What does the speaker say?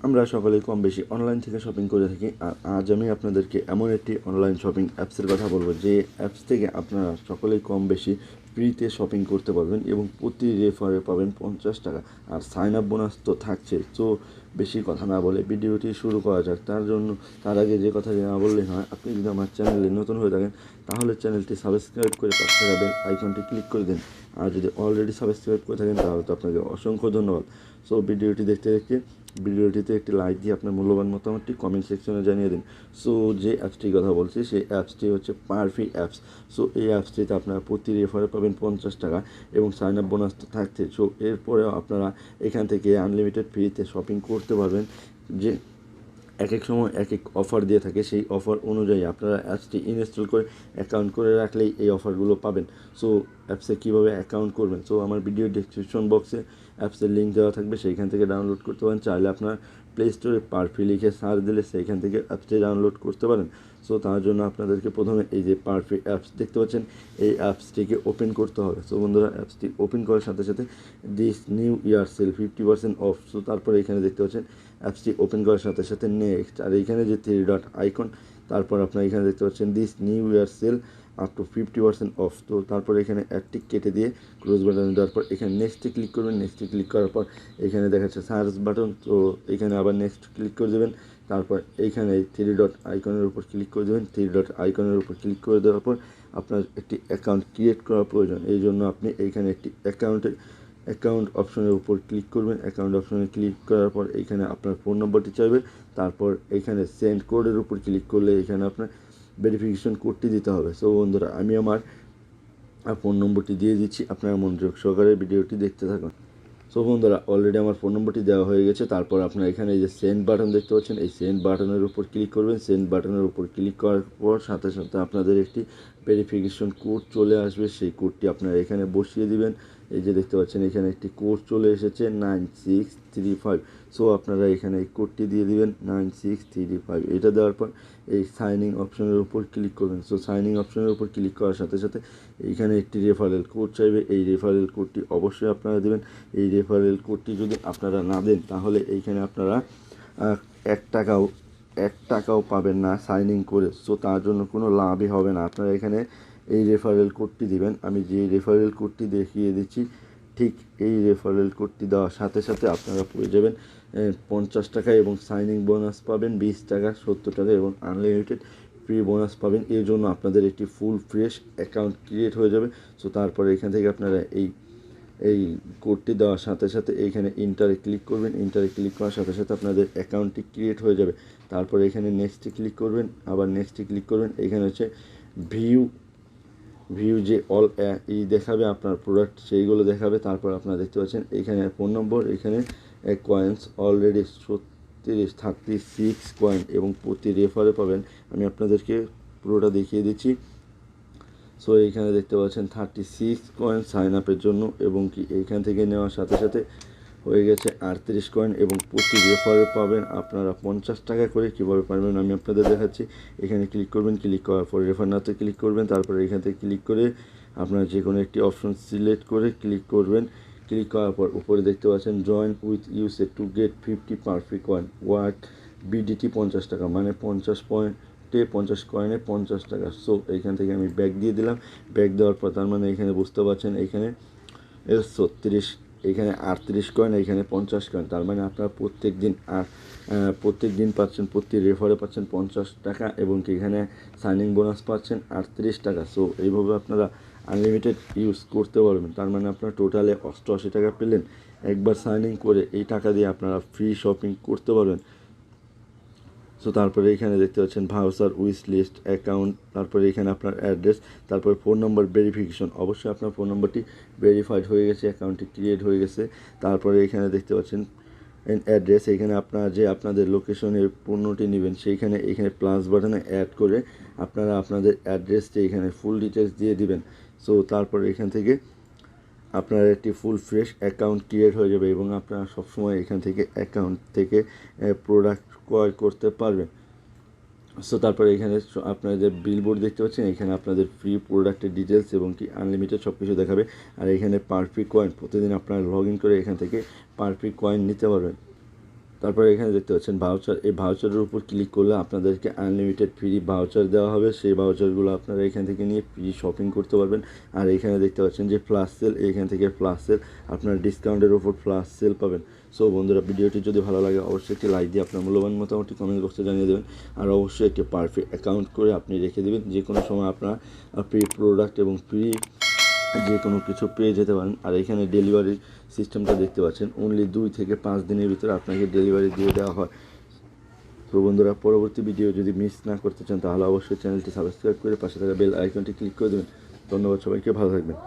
আমরা সকলেই কম বেশি অনলাইন থেকে শপিং করে থাকি। আর আজ আমি আপনাদেরকে এমন একটি অনলাইন শপিং অ্যাপসের কথা বলবো যে অ্যাপস থেকে আপনারা সকলেই কম বেশি ফ্রিতে শপিং করতে পারবেন এবং প্রতি রেফারে পাবেন 50 টাকা। আর সাইন আপ বোনাস তো থাকছে। তো বেশি কথা না বলে ভিডিওটি শুরু করা যাক। তার আগে যে কথাটি না বললেই হয়, আপনি যদি আমার চ্যানেলে নতুন হয়ে থাকেন তাহলে চ্যানেলটি সাবস্ক্রাইব করে পাশে থাকা বেল আইকনটি ক্লিক করে দিন। আর যদি অলরেডি সাবস্ক্রাইব করে থাকেন তাহলে তো আপনাকে অসংখ্য ধন্যবাদ। সো ভিডিওটি দেখতে ভিডিওটিতে একটি লাইক দিয়ে আপনার মূল্যবান মতামতটি কমেন্ট সেকশনে জানিয়ে দিন। সো যে অ্যাপসটির কথা বলছি সেই অ্যাপসটি হচ্ছে PerFee অ্যাপস। সো এই অ্যাপসটিতে আপনারা প্রতি রেফারে পাবেন 50 টাকা এবং সাইন আপ বোনাস তো থাকছে। সো এরপরেও আপনারা এখান থেকে আনলিমিটেড ফ্রিতে শপিং করতে পারবেন। যে এক এক সময় এক এক অফার দিয়ে থাকে, সেই অফার অনুযায়ী আপনারা অ্যাপসটি ইনস্টল করে অ্যাকাউন্ট করে রাখলেই এই অফারগুলো পাবেন। সো অ্যাপসে কীভাবে অ্যাকাউন্ট করবেন, সো আমার ভিডিও ডেসক্রিপশন বক্সে অ্যাপসের লিঙ্ক দেওয়া থাকবে, সেইখান থেকে ডাউনলোড করতে পারেন। চাইলে আপনার প্লে স্টোরে PerFee লিখে সার্চ দিলে সেইখান থেকে অ্যাপসটি ডাউনলোড করতে পারেন। সো তার জন্য আপনাদেরকে প্রথমে এই যে PerFee অ্যাপস দেখতে পাচ্ছেন, এই অ্যাপসটিকে ওপেন করতে হবে। সো বন্ধুরা, অ্যাপসটি ওপেন করার সাথে সাথে this new year sale 50% off. So তারপরে এখানে দেখতে পাচ্ছেন অ্যাপসটি ওপেন করার সাথে সাথে নেক্সট, আর এইখানে যে 3 ডট আইকন, তারপর আপনার এখানে দেখতে পাচ্ছেন this new year sale up to 50% off. তো তারপরে এখানে অ্যাডটি কেটে দিয়ে ক্লোজ বাটন দেওয়ার পর এখানে নেক্সটে ক্লিক করবেন। নেক্সটে ক্লিক করার পর এখানে দেখাচ্ছে সার্চ বাটন, তো এখানে আবার নেক্সট ক্লিক করে দেবেন। তারপর এইখানে 3 ডট আইকনের উপর ক্লিক করে দেবেন। 3 ডট আইকনের উপর ক্লিক করে দেওয়ার পর আপনার একটি অ্যাকাউন্ট ক্রিয়েট করা প্রয়োজন। এই জন্য আপনি এইখানে একটি অ্যাকাউন্ট অপশনের উপর ক্লিক করবেন। অ্যাকাউন্ট অপশনে ক্লিক করার পর এইখানে আপনার ফোন নম্বরটি চাইবে। তারপর এইখানে সেন্ড কোডের উপর ক্লিক করলে এখানে আপনার ভেরিফিকেশন কোডটি দিতে হবে। সো বন্ধুরা, আমি আমার ফোন নম্বরটি দিয়ে দিচ্ছি, আপনারা মনোযোগ সহকারে ভিডিওটি দেখতে থাকুন। সো বন্ধুরা, অলরেডি আমার ফোন নম্বরটি দেওয়া হয়ে গেছে। তারপর আপনারা এখানে এই যে সেন্ড বাটন দেখতে পাচ্ছেন, এই সেন্ড বাটনের উপর ক্লিক করবেন। সেন্ড বাটনের উপর ক্লিক করার পর সাথে সাথে আপনাদের একটি ভেরিফিকেশন কোড চলে আসবে। সেই কোডটি আপনারা এখানে বসিয়ে দিবেন। এই যে দেখতে পাচ্ছেন এখানে একটি কোড চলে এসেছে 9635। সো আপনারা এখানে এই কোডটি দিয়ে দিবেন 9635। এটা দেওয়ার পর এই সাইনিং অপশনের উপর ক্লিক করবেন। সো সাইনিং অপশনের উপর ক্লিক করার সাথে সাথে এইখানে একটি রেফারেল কোড চাইবে। এই রেফারেল কোডটি অবশ্যই আপনারা দেবেন। এই রেফারেল কোডটি যদি আপনারা না দেন তাহলে এইখানে আপনারা এক টাকাও পাবেন না সাইন ইন করে। সো তার জন্য কোনো লাভই হবে না। আপনারা এখানে এই রেফারেল কোডটি দিবেন। আমি যে রেফারেল কোডটি দেখিয়ে দিচ্ছি, ঠিক এই রেফারেল কোডটি দেওয়ার সাথে সাথে আপনারা পেয়ে যাবেন 50 টাকা এবং সাইনিং বোনাস পাবেন 20 টাকা, 70 টাকা এবং আনলিমিটেড ফ্রি বোনাস পাবেন। এর জন্য আপনাদের একটি ফুল ফ্রেশ অ্যাকাউন্ট ক্রিয়েট হয়ে যাবে। সো তারপরে এখান থেকে আপনারা এই কোডটি দেওয়ার সাথে সাথে এইখানে ইন্টারে ক্লিক করবেন। ইন্টারে ক্লিক করার সাথে সাথে আপনাদের অ্যাকাউন্টটি ক্রিয়েট হয়ে যাবে। তারপরে এখানে নেক্সটে ক্লিক করবেন, আবার নেক্সটে ক্লিক করবেন। এখানে হচ্ছে ভিউ যে অল দেখাবে আপনার প্রোডাক্ট, সেইগুলো দেখাবে। তারপর আপনারা দেখতে পাচ্ছেন এখানে ফোন নম্বর, এখানে কয়েন্স অলরেডি 36 কয়েন এবং প্রতি রেফারে পাবেন। আমি আপনাদেরকে পুরোটা দেখিয়ে দিচ্ছি। সো এইখানে দেখতে পাচ্ছেন 36 কয়েন সাইন আপের জন্য, এবং কি এইখান থেকে নেওয়ার সাথে সাথে হয়ে গেছে 38 কয়েন এবং প্রতি রেফারে পাবেন আপনারা 50 টাকা করে। কীভাবে পারবেন আমি আপনাদের দেখাচ্ছি। এখানে ক্লিক করবেন, ক্লিক করার পর রেফার নাতে ক্লিক করবেন। তারপরে এখান থেকে ক্লিক করে আপনারা যে কোনো একটি অপশন সিলেক্ট করে ক্লিক করবেন। ক্লিক করার পর উপরে দেখতে পাচ্ছেন join with us to get 50 PerFee coin worth BDT 50 টাকা, মানে 50 কয়েনে 50 টাকা। সো এইখান থেকে আমি ব্যাক দিয়ে দিলাম। ব্যাক দেওয়ার পর তার মানে এখানে বুঝতে পারছেন এখানে 36, এখানে 38 কয়েন, এখানে 50 কয়েন। তার মানে আপনারা প্রত্যেক দিন পাচ্ছেন, প্রতি রেফারে পাচ্ছেন 50 টাকা এবং এখানে সাইনিং বোনাস পাচ্ছেন 38 টাকা। সো এইভাবে আপনারা আনলিমিটেড ইউজ করতে পারবেন। তার মানে আপনারা টোটালে 88 টাকা পেলেন। একবার সাইনিং করে এই টাকা দিয়ে আপনারা ফ্রি শপিং করতে পারবেন। সো তারপরে এখানে দেখতে পাচ্ছেন ভাউচার, উইশ লিস্ট, অ্যাকাউন্ট, তারপরে এখানে আপনার অ্যাড্রেস, তারপরে ফোন নম্বর ভেরিফিকেশন। অবশ্যই আপনার ফোন নম্বরটি ভেরিফাইড হয়ে গেছে, অ্যাকাউন্টটি ক্রিয়েট হয়ে গেছে। তারপরে এখানে দেখতে পাচ্ছেন অ্যাড্রেস, এখানে আপনাদের লোকেশনের পণ্যটি নেবেন সেইখানে এখানে প্লাস বাটনে অ্যাড করে আপনারা আপনাদের অ্যাড্রেসটি এখানে ফুল ডিটেলস দিয়ে দিবেন। সো তারপরে এখান থেকে আপনার একটি ফুল ফ্রেশ অ্যাকাউন্ট ক্রিয়েট হয়ে যাবে এবং আপনারা সবসময় এখান থেকে অ্যাকাউন্ট থেকে প্রোডাক্ট ক্রয় করতে পারবেন। সো তারপরে এখানে আপনারা যে বিলবোর্ড দেখতে পাচ্ছেন, এখানে আপনাদের ফ্রি প্রোডাক্টের ডিটেলস এবং কি আনলিমিটেড সব কিছু দেখাবে। আর এখানে PerFee কয়েন প্রতিদিন আপনারা লগ ইন করে এখান থেকে PerFee কয়েন নিতে পারবেন। তারপরে এখানে দেখতে পাচ্ছেন ভাউচার, এই ভাউচারের উপর ক্লিক করলে আপনাদেরকে আনলিমিটেড ফ্রি ভাউচার দেওয়া হবে। সেই ভাউচারগুলো আপনারা এখান থেকে নিয়ে ফ্রি শপিং করতে পারবেন। আর এখানে দেখতে পাচ্ছেন যে ফ্ল্যাশ সেল, এখান থেকে ফ্ল্যাশ সেল, আপনার ডিসকাউন্টের উপর ফ্ল্যাশ সেল পাবেন। সো বন্ধুরা, ভিডিওটি যদি ভালো লাগে অবশ্যই একটি লাইক দিয়ে আপনার মূল্যবান মতামতটি কমেন্ট বক্সে জানিয়ে দেবেন। আর অবশ্যই একটি পারফেক্ট অ্যাকাউন্ট করে আপনি রেখে দেবেন, যে কোনো সময় আপনার ফ্রি প্রোডাক্ট এবং ফ্রি যে কোনো কিছু পেয়ে যেতে পারেন। আর এখানে ডেলিভারি সিস্টেমটা দেখতে পাচ্ছেন, অনলি 2 থেকে 5 দিনের ভিতরে আপনাকে ডেলিভারি দিয়ে দেওয়া হয়। তো বন্ধুরা, পরবর্তী ভিডিও যদি মিস না করতে চান তাহলে অবশ্যই চ্যানেলটি সাবস্ক্রাইব করে পাশে থাকা বেল আইকনটি ক্লিক করে দেবেন। ধন্যবাদ সবাইকে, ভালো থাকবেন।